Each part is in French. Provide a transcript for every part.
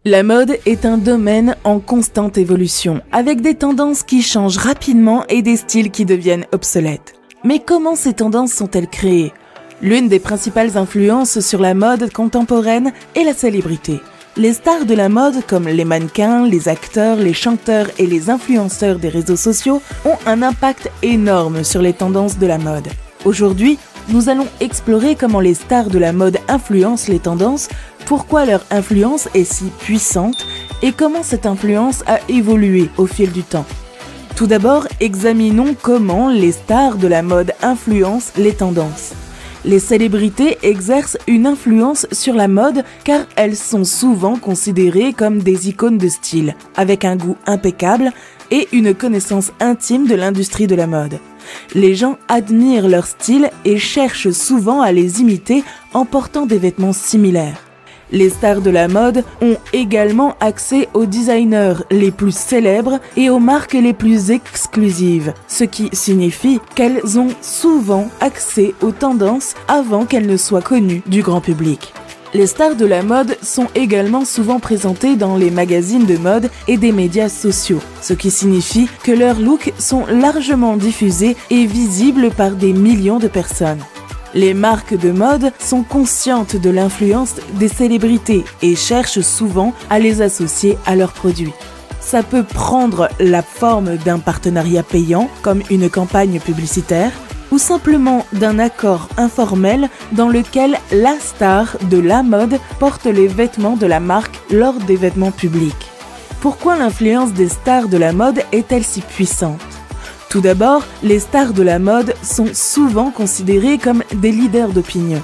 La mode est un domaine en constante évolution, avec des tendances qui changent rapidement et des styles qui deviennent obsolètes. Mais comment ces tendances sont-elles créées ? L'une des principales influences sur la mode contemporaine est la célébrité. Les stars de la mode, comme les mannequins, les acteurs, les chanteurs et les influenceurs des réseaux sociaux, ont un impact énorme sur les tendances de la mode. Aujourd'hui, nous allons explorer comment les stars de la mode influencent les tendances, pourquoi leur influence est si puissante et comment cette influence a évolué au fil du temps. Tout d'abord, examinons comment les stars de la mode influencent les tendances. Les célébrités exercent une influence sur la mode car elles sont souvent considérées comme des icônes de style, avec un goût impeccable et une connaissance intime de l'industrie de la mode. Les gens admirent leur style et cherchent souvent à les imiter en portant des vêtements similaires. Les stars de la mode ont également accès aux designers les plus célèbres et aux marques les plus exclusives, ce qui signifie qu'elles ont souvent accès aux tendances avant qu'elles ne soient connues du grand public. Les stars de la mode sont également souvent présentées dans les magazines de mode et des médias sociaux, ce qui signifie que leurs looks sont largement diffusés et visibles par des millions de personnes. Les marques de mode sont conscientes de l'influence des célébrités et cherchent souvent à les associer à leurs produits. Ça peut prendre la forme d'un partenariat payant, comme une campagne publicitaire, ou simplement d'un accord informel dans lequel la star de la mode porte les vêtements de la marque lors des vêtements publics. Pourquoi l'influence des stars de la mode est-elle si puissante ? Tout d'abord, les stars de la mode sont souvent considérées comme des leaders d'opinion.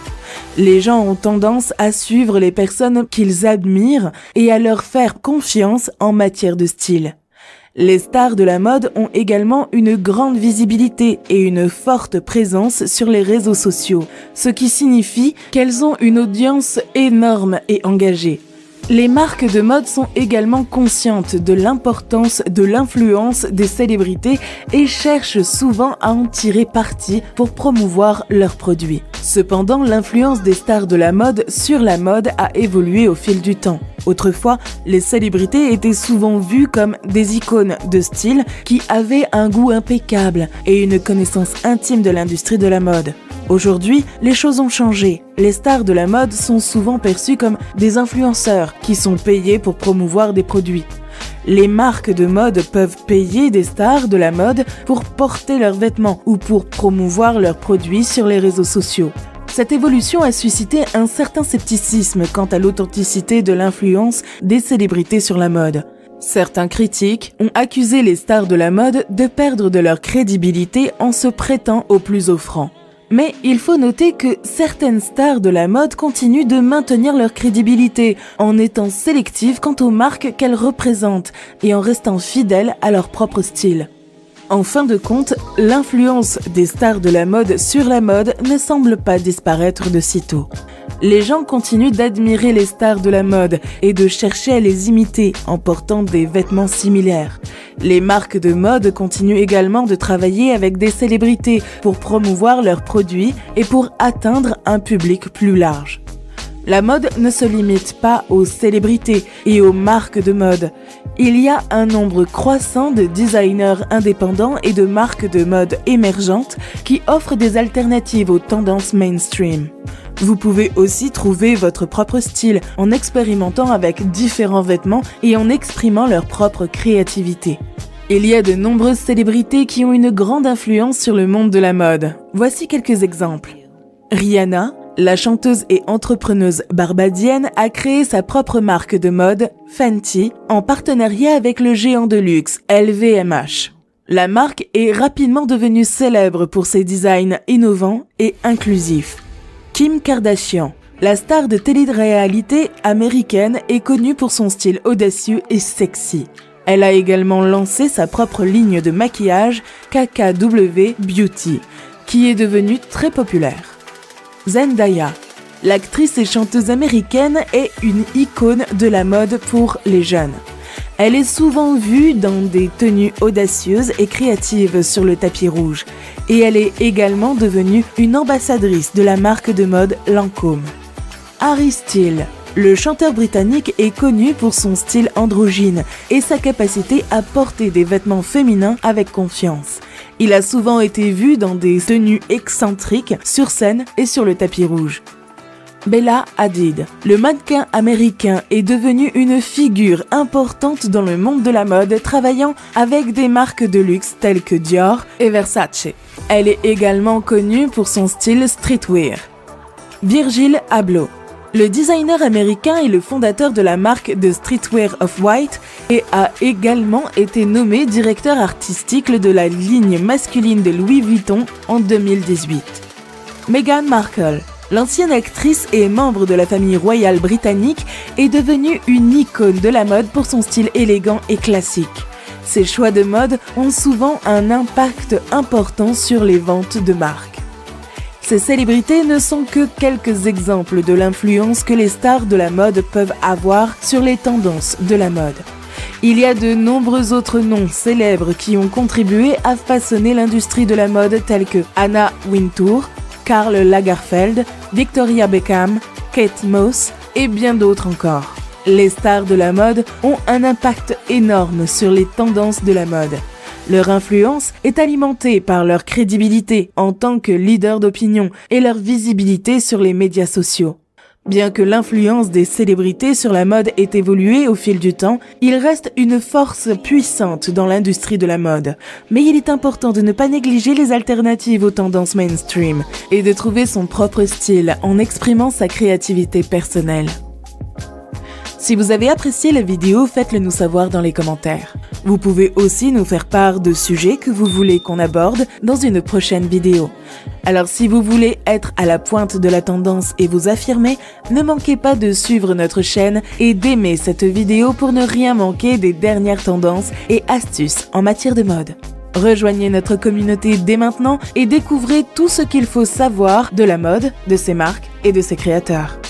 Les gens ont tendance à suivre les personnes qu'ils admirent et à leur faire confiance en matière de style. Les stars de la mode ont également une grande visibilité et une forte présence sur les réseaux sociaux, ce qui signifie qu'elles ont une audience énorme et engagée. Les marques de mode sont également conscientes de l'importance de l'influence des célébrités et cherchent souvent à en tirer parti pour promouvoir leurs produits. Cependant, l'influence des stars de la mode sur la mode a évolué au fil du temps. Autrefois, les célébrités étaient souvent vues comme des icônes de style qui avaient un goût impeccable et une connaissance intime de l'industrie de la mode. Aujourd'hui, les choses ont changé. Les stars de la mode sont souvent perçues comme des influenceurs qui sont payés pour promouvoir des produits. Les marques de mode peuvent payer des stars de la mode pour porter leurs vêtements ou pour promouvoir leurs produits sur les réseaux sociaux. Cette évolution a suscité un certain scepticisme quant à l'authenticité de l'influence des célébrités sur la mode. Certains critiques ont accusé les stars de la mode de perdre de leur crédibilité en se prêtant au plus offrant. Mais il faut noter que certaines stars de la mode continuent de maintenir leur crédibilité en étant sélectives quant aux marques qu'elles représentent et en restant fidèles à leur propre style. En fin de compte, l'influence des stars de la mode sur la mode ne semble pas disparaître de sitôt. Les gens continuent d'admirer les stars de la mode et de chercher à les imiter en portant des vêtements similaires. Les marques de mode continuent également de travailler avec des célébrités pour promouvoir leurs produits et pour atteindre un public plus large. La mode ne se limite pas aux célébrités et aux marques de mode. Il y a un nombre croissant de designers indépendants et de marques de mode émergentes qui offrent des alternatives aux tendances mainstream. Vous pouvez aussi trouver votre propre style en expérimentant avec différents vêtements et en exprimant leur propre créativité. Il y a de nombreuses célébrités qui ont une grande influence sur le monde de la mode. Voici quelques exemples. Rihanna, la chanteuse et entrepreneuse barbadienne, a créé sa propre marque de mode, Fenty, en partenariat avec le géant de luxe LVMH. La marque est rapidement devenue célèbre pour ses designs innovants et inclusifs. Kim Kardashian, la star de télé-réalité américaine, est connue pour son style audacieux et sexy. Elle a également lancé sa propre ligne de maquillage, KKW Beauty, qui est devenue très populaire. Zendaya, l'actrice et chanteuse américaine, est une icône de la mode pour les jeunes. Elle est souvent vue dans des tenues audacieuses et créatives sur le tapis rouge, et elle est également devenue une ambassadrice de la marque de mode Lancôme. Harry Styles, Le chanteur britannique est connu pour son style androgyne et sa capacité à porter des vêtements féminins avec confiance. Il a souvent été vu dans des tenues excentriques sur scène et sur le tapis rouge. Bella Hadid, le mannequin américain, est devenu une figure importante dans le monde de la mode, travaillant avec des marques de luxe telles que Dior et Versace. Elle est également connue pour son style streetwear. Virgil Abloh, le designer américain est le fondateur de la marque de streetwear Off-White et a également été nommé directeur artistique de la ligne masculine de Louis Vuitton en 2018. Meghan Markle, l'ancienne actrice et membre de la famille royale britannique, est devenue une icône de la mode pour son style élégant et classique. Ses choix de mode ont souvent un impact important sur les ventes de marques. Ces célébrités ne sont que quelques exemples de l'influence que les stars de la mode peuvent avoir sur les tendances de la mode. Il y a de nombreux autres noms célèbres qui ont contribué à façonner l'industrie de la mode tels que Anna Wintour, Karl Lagerfeld, Victoria Beckham, Kate Moss et bien d'autres encore. Les stars de la mode ont un impact énorme sur les tendances de la mode. Leur influence est alimentée par leur crédibilité en tant que leader d'opinion et leur visibilité sur les médias sociaux. Bien que l'influence des célébrités sur la mode ait évolué au fil du temps, il reste une force puissante dans l'industrie de la mode. Mais il est important de ne pas négliger les alternatives aux tendances mainstream et de trouver son propre style en exprimant sa créativité personnelle. Si vous avez apprécié la vidéo, faites-le nous savoir dans les commentaires. Vous pouvez aussi nous faire part de sujets que vous voulez qu'on aborde dans une prochaine vidéo. Alors si vous voulez être à la pointe de la tendance et vous affirmer, ne manquez pas de suivre notre chaîne et d'aimer cette vidéo pour ne rien manquer des dernières tendances et astuces en matière de mode. Rejoignez notre communauté dès maintenant et découvrez tout ce qu'il faut savoir de la mode, de ses marques et de ses créateurs.